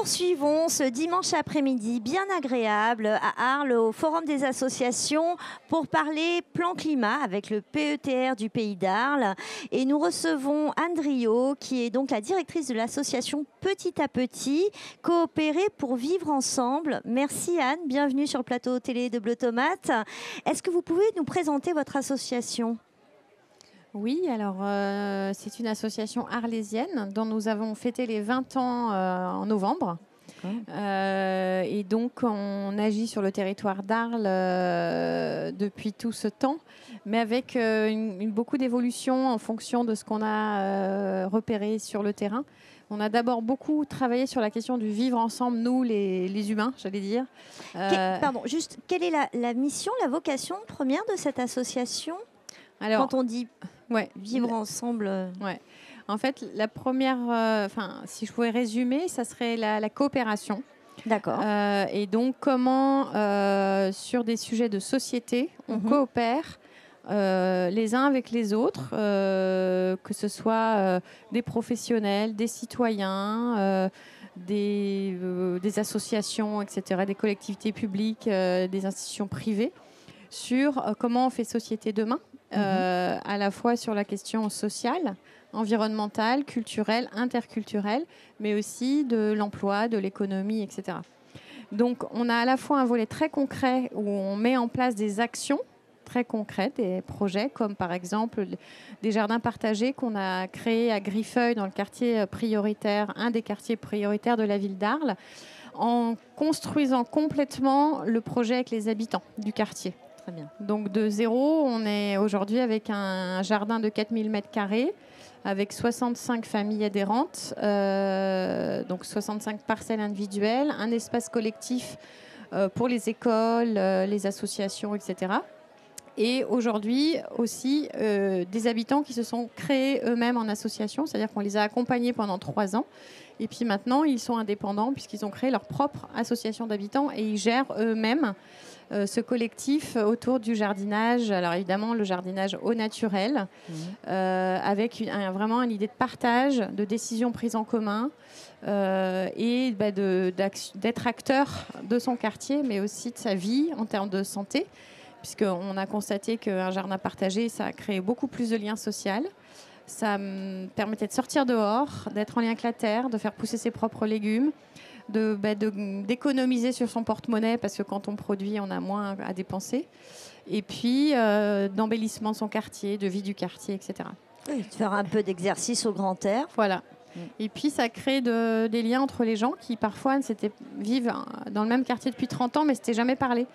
poursuivons ce dimanche après-midi bien agréable à Arles au Forum des associations pour parler plan climat avec le PETR du Pays d'Arles. Et nous recevons Anne Driot qui est donc la directrice de l'association Petit à Petit, coopérer pour vivre ensemble. Merci Anne, bienvenue sur le plateau télé de Bleu Tomate. Est-ce que vous pouvez nous présenter votre association ? Oui, alors c'est une association arlésienne dont nous avons fêté les 20 ans en novembre. Et donc on agit sur le territoire d'Arles depuis tout ce temps, mais avec beaucoup d'évolution en fonction de ce qu'on a repéré sur le terrain. On a d'abord beaucoup travaillé sur la question du vivre ensemble, nous les humains, j'allais dire. Pardon, juste, quelle est la mission, la vocation première de cette association ? Alors, quand on dit vivre ensemble. Ouais. En fait, la première, si je pouvais résumer, ça serait la coopération. D'accord. Et donc, comment, sur des sujets de société, on coopère les uns avec les autres, que ce soit des professionnels, des citoyens, des associations, etc., des collectivités publiques, des institutions privées, sur comment on fait société demain. À la fois sur la question sociale, environnementale, culturelle, interculturelle, mais aussi de l'emploi, de l'économie, etc. Donc, on a à la fois un volet très concret où on met en place des actions très concrètes, des projets comme par exemple des jardins partagés qu'on a créés à Griffeuil dans le quartier prioritaire, un des quartiers prioritaires de la ville d'Arles, en construisant complètement le projet avec les habitants du quartier. Très bien. Donc de zéro, on est aujourd'hui avec un jardin de 4000 m², avec 65 familles adhérentes, donc 65 parcelles individuelles, un espace collectif pour les écoles, les associations, etc. Et aujourd'hui aussi des habitants qui se sont créés eux-mêmes en association, c'est-à-dire qu'on les a accompagnés pendant 3 ans. Et puis maintenant, ils sont indépendants puisqu'ils ont créé leur propre association d'habitants et ils gèrent eux-mêmes ce collectif autour du jardinage. Alors évidemment, le jardinage au naturel, avec vraiment une idée de partage, de décisions prises en commun et d'être acteur de son quartier, mais aussi de sa vie en termes de santé, puisqu'on a constaté qu'un jardin partagé, ça a créé beaucoup plus de liens sociaux. Ça me permettait de sortir dehors, d'être en lien avec la terre, de faire pousser ses propres légumes, d'économiser sur son porte-monnaie parce que quand on produit, on a moins à dépenser. Et puis d'embellissement de son quartier, de vie du quartier, etc. Oui, de faire un peu d'exercice au grand air. Voilà. Et puis ça crée des liens entre les gens qui parfois vivent dans le même quartier depuis 30 ans mais ne s'étaient jamais parlé.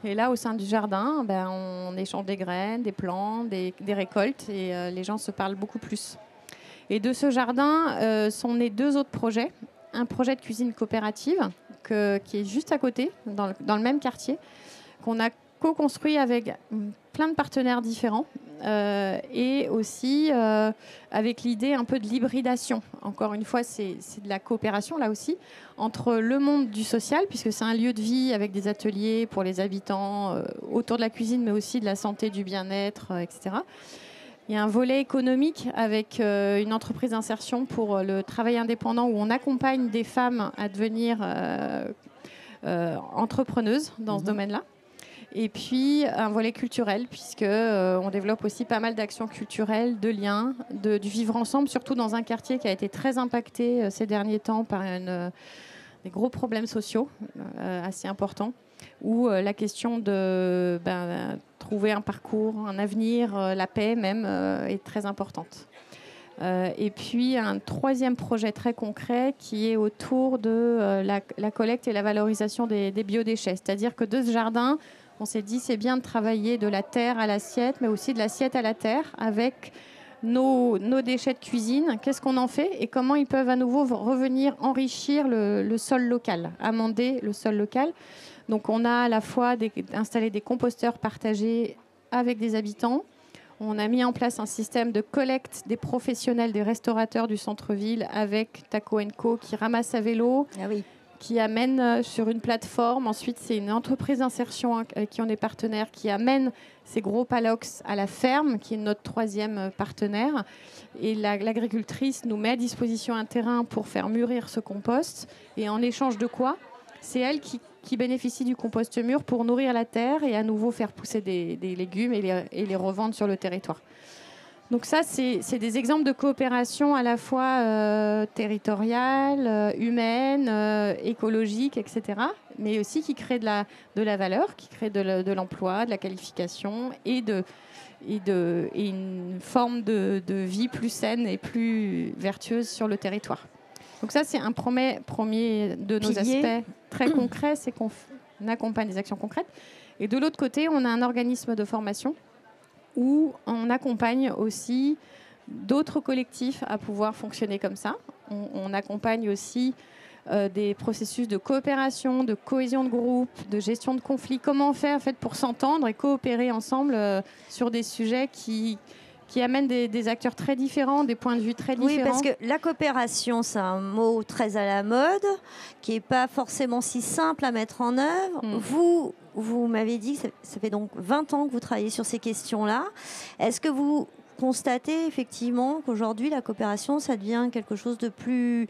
Et là, au sein du jardin, on échange des graines, des plants, des récoltes et les gens se parlent beaucoup plus. Et de ce jardin sont nés 2 autres projets. Un projet de cuisine coopérative qui est juste à côté, dans le même quartier, qu'on a co-construit avec plein de partenaires différents et aussi avec l'idée un peu de l'hybridation. Encore une fois, c'est de la coopération, là aussi, entre le monde du social, puisque c'est un lieu de vie avec des ateliers pour les habitants autour de la cuisine, mais aussi de la santé, du bien-être, etc. Il y a un volet économique avec une entreprise d'insertion pour le travail indépendant où on accompagne des femmes à devenir entrepreneuses dans ce domaine-là. Et puis un volet culturel puisque on développe aussi pas mal d'actions culturelles, de liens, du vivre ensemble, surtout dans un quartier qui a été très impacté ces derniers temps par des gros problèmes sociaux assez importants, où la question de trouver un parcours, un avenir, la paix même, est très importante. Et puis un 3e projet très concret qui est autour de la collecte et la valorisation des biodéchets. C'est-à-dire que de ce jardin, on s'est dit c'est bien de travailler de la terre à l'assiette, mais aussi de l'assiette à la terre avec nos déchets de cuisine. Qu'est-ce qu'on en fait et comment ils peuvent à nouveau revenir enrichir le sol local, amender le sol local. Donc on a à la fois installé des composteurs partagés avec des habitants. On a mis en place un système de collecte des professionnels, des restaurateurs du centre-ville avec Taco & Co qui ramasse à vélo, qui amène sur une plateforme. Ensuite, c'est une entreprise d'insertion avec qui on est partenaire qui amène ces gros palox à la ferme, qui est notre 3e partenaire. Et l'agricultrice nous met à disposition un terrain pour faire mûrir ce compost. Et en échange de quoi ? C'est elle qui bénéficie du compost mûr pour nourrir la terre et à nouveau faire pousser des légumes et les revendre sur le territoire. Donc ça, c'est des exemples de coopération à la fois territoriale, humaine, écologique, etc. Mais aussi qui crée de la valeur, qui crée de l'emploi, de la qualification et une forme de vie plus saine et plus vertueuse sur le territoire. Donc ça, c'est un premier de nos aspects très concrets, c'est qu'on accompagne des actions concrètes. Et de l'autre côté, on a un organisme de formation où on accompagne aussi d'autres collectifs à pouvoir fonctionner comme ça. On accompagne aussi des processus de coopération, de cohésion de groupe, de gestion de conflits. Comment on fait en fait, pour s'entendre et coopérer ensemble sur des sujets qui amènent des acteurs très différents, des points de vue très différents. Oui, parce que la coopération, c'est un mot très à la mode, qui n'est pas forcément si simple à mettre en œuvre. Vous m'avez dit que ça fait donc 20 ans que vous travaillez sur ces questions-là. Est-ce que vous constatez effectivement qu'aujourd'hui, la coopération, ça devient quelque chose de plus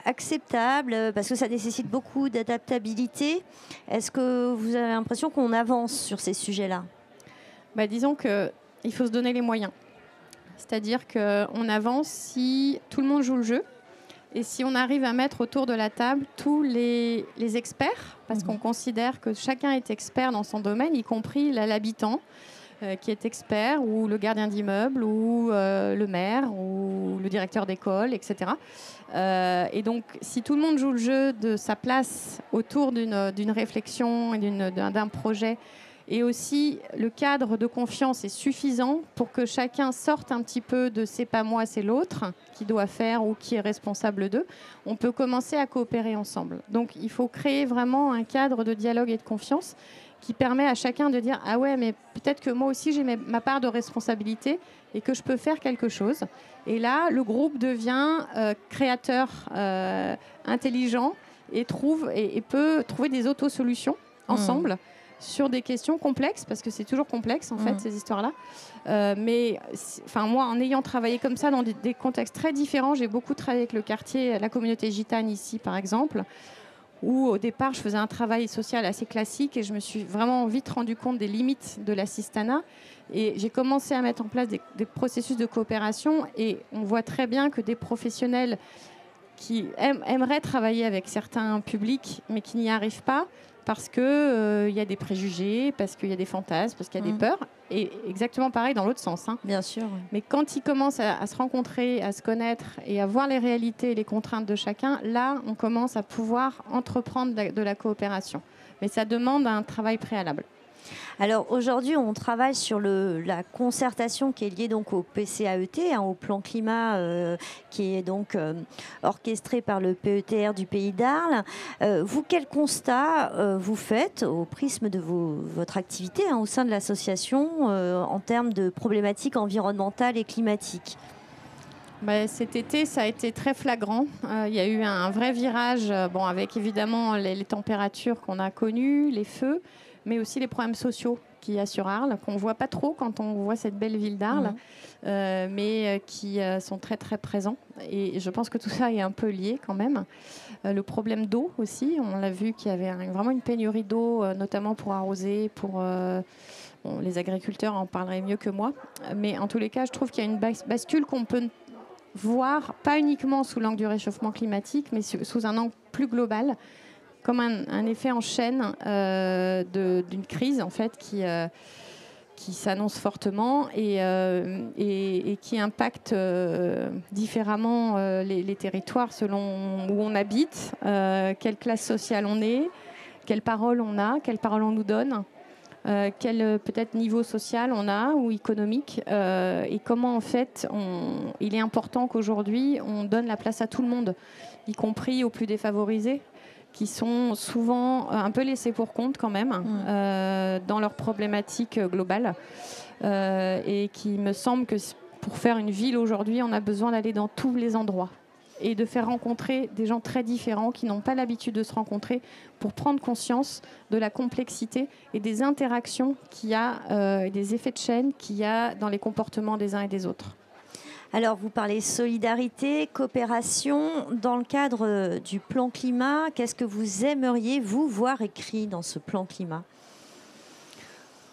acceptable, parce que ça nécessite beaucoup d'adaptabilité? Est-ce que vous avez l'impression qu'on avance sur ces sujets-là? Disons qu'il faut se donner les moyens. C'est-à-dire qu'on avance si tout le monde joue le jeu et si on arrive à mettre autour de la table tous les experts, parce qu'on considère que chacun est expert dans son domaine, y compris l'habitant qui est expert, ou le gardien d'immeuble, ou le maire, ou le directeur d'école, etc. Et donc, si tout le monde joue le jeu de sa place autour d'une réflexion et d'un projet, et aussi, le cadre de confiance est suffisant pour que chacun sorte un petit peu de « c'est pas moi, c'est l'autre » qui doit faire ou qui est responsable d'eux. On peut commencer à coopérer ensemble. Donc, il faut créer vraiment un cadre de dialogue et de confiance qui permet à chacun de dire « Ah ouais, mais peut-être que moi aussi, j'ai ma part de responsabilité et que je peux faire quelque chose. » Et là, le groupe devient créateur, intelligent et peut trouver des autosolutions ensemble. Sur des questions complexes, parce que c'est toujours complexe en fait ces histoires-là. Mais moi, en ayant travaillé comme ça dans des contextes très différents, j'ai beaucoup travaillé avec le quartier, la communauté gitane ici par exemple, où au départ je faisais un travail social assez classique et je me suis vraiment vite rendu compte des limites de l'assistanat. Et j'ai commencé à mettre en place des processus de coopération et on voit très bien que des professionnels qui aimeraient travailler avec certains publics mais qui n'y arrivent pas, parce qu'il y a des préjugés, parce qu'il y a des fantasmes, parce qu'il y a des peurs. Et exactement pareil dans l'autre sens. Bien sûr. Mais quand ils commencent à se rencontrer, à se connaître et à voir les réalités et les contraintes de chacun, là, on commence à pouvoir entreprendre de la coopération. Mais ça demande un travail préalable. Alors aujourd'hui, on travaille sur la concertation qui est liée donc au PCAET, au plan climat qui est donc orchestré par le PETR du Pays d'Arles. Vous, quel constat vous faites au prisme de votre activité au sein de l'association en termes de problématiques environnementales et climatiques ? Cet été, ça a été très flagrant. Il y a eu un vrai virage, avec évidemment les températures qu'on a connues, les feux, mais aussi les problèmes sociaux qu'il y a sur Arles, qu'on ne voit pas trop quand on voit cette belle ville d'Arles, mais qui sont très très présents. Et je pense que tout ça est un peu lié quand même. Le problème d'eau aussi, on l'a vu qu'il y avait vraiment une pénurie d'eau, notamment pour arroser, pour... les agriculteurs en parleraient mieux que moi. Mais en tous les cas, je trouve qu'il y a une bascule qu'on peut voir, pas uniquement sous l'angle du réchauffement climatique, mais sous un angle plus global, comme un effet en chaîne d'une crise en fait qui s'annonce fortement et qui impacte différemment les territoires selon où on habite, quelle classe sociale on est, quelle parole on a, quelle parole on nous donne, quel peut-être niveau social on a ou économique, et comment en fait il est important qu'aujourd'hui on donne la place à tout le monde, y compris aux plus défavorisés, qui sont souvent un peu laissés pour compte quand même dans leurs problématiques globales. Et qui me semble que pour faire une ville aujourd'hui, on a besoin d'aller dans tous les endroits. et de faire rencontrer des gens très différents qui n'ont pas l'habitude de se rencontrer pour prendre conscience de la complexité et des interactions qu'il y a, et des effets de chaîne qu'il y a dans les comportements des uns et des autres. Alors, vous parlez solidarité, coopération. Dans le cadre du plan climat, qu'est-ce que vous aimeriez, vous, voir écrit dans ce plan climat ?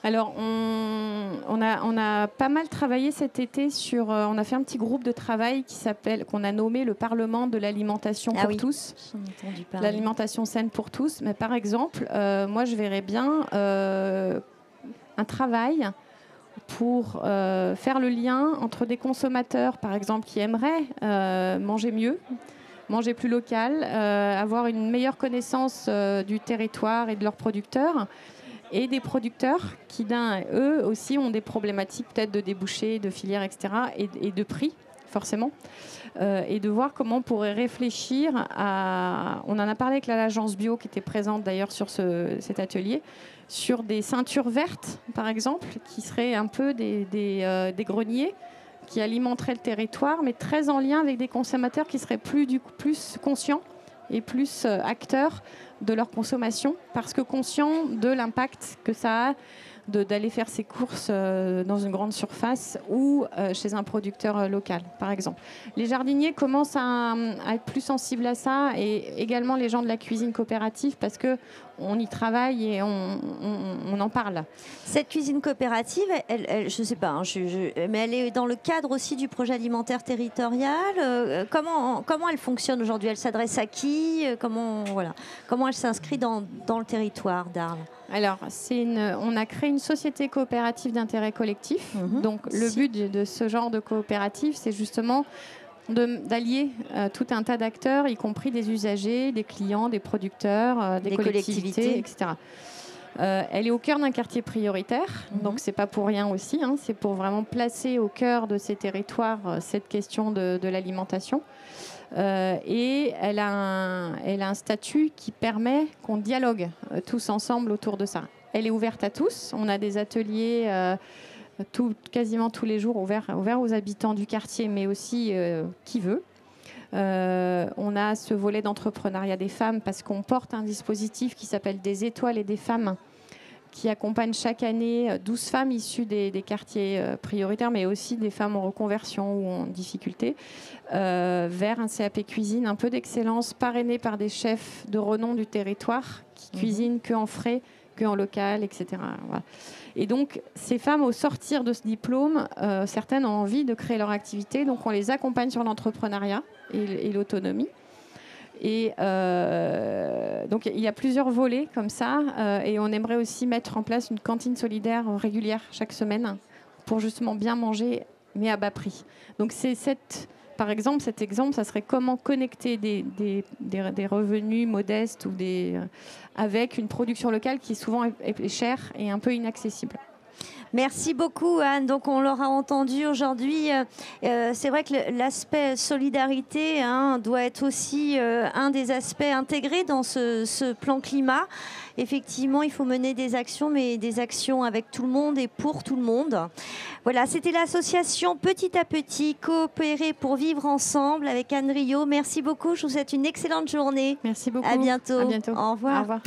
Alors, on a pas mal travaillé cet été sur... on a fait un petit groupe de travail qu'on a nommé le Parlement de l'alimentation pour tous. L'alimentation saine pour tous. Mais par exemple, moi, je verrais bien un travail pour faire le lien entre des consommateurs, par exemple, qui aimeraient manger mieux, manger plus local, avoir une meilleure connaissance du territoire et de leurs producteurs, et des producteurs qui, eux aussi, ont des problématiques peut-être de débouchés, de filières, etc., et de prix, forcément, et de voir comment on pourrait réfléchir à... On en a parlé avec l'agence bio, qui était présente d'ailleurs sur cet atelier, sur des ceintures vertes, par exemple, qui seraient un peu des greniers qui alimenteraient le territoire, mais très en lien avec des consommateurs qui seraient plus conscients et plus acteurs de leur consommation, parce que conscients de l'impact que ça a d'aller faire ses courses dans une grande surface ou chez un producteur local, par exemple. Les jardiniers commencent à être plus sensibles à ça, et également les gens de la cuisine coopérative, parce qu'on y travaille et on en parle. Cette cuisine coopérative, je ne sais pas, mais elle est dans le cadre aussi du projet alimentaire territorial. Comment elle fonctionne aujourd'hui ? Elle s'adresse à qui ? Comment elle s'inscrit dans le territoire d'Arles ? Alors, on a créé une société coopérative d'intérêt collectif. Donc, le but de ce genre de coopérative, c'est justement d'allier tout un tas d'acteurs, y compris des usagers, des clients, des producteurs, des collectivités, etc. Elle est au cœur d'un quartier prioritaire, donc c'est pas pour rien aussi. C'est pour vraiment placer au cœur de ces territoires cette question de l'alimentation. Et elle a un statut qui permet qu'on dialogue tous ensemble autour de ça. Elle est ouverte à tous. On a des ateliers quasiment tous les jours ouverts aux habitants du quartier, mais aussi qui veut. On a ce volet d'entrepreneuriat des femmes, parce qu'on porte un dispositif qui s'appelle des étoiles et des femmes, qui accompagne chaque année 12 femmes issues des quartiers prioritaires, mais aussi des femmes en reconversion ou en difficulté, vers un CAP cuisine, un peu d'excellence, parrainé par des chefs de renom du territoire, qui cuisinent que en frais, que en local, etc. Voilà. Et donc, ces femmes, au sortir de ce diplôme, certaines ont envie de créer leur activité, donc on les accompagne sur l'entrepreneuriat et l'autonomie. Et donc il y a plusieurs volets comme ça, et on aimerait aussi mettre en place une cantine solidaire régulière chaque semaine pour justement bien manger, mais à bas prix. Donc par exemple, cet exemple, ça serait comment connecter des revenus modestes avec une production locale qui souvent est chère et un peu inaccessible. Merci beaucoup, Anne. Donc, on l'aura entendu aujourd'hui. C'est vrai que l'aspect solidarité doit être aussi un des aspects intégrés dans ce plan climat. Effectivement, il faut mener des actions, mais des actions avec tout le monde et pour tout le monde. Voilà, c'était l'association Petit à Petit, coopérer pour vivre ensemble avec Anne Riot. Merci beaucoup. Je vous souhaite une excellente journée. Merci beaucoup. À bientôt. À bientôt. Au revoir. Au revoir.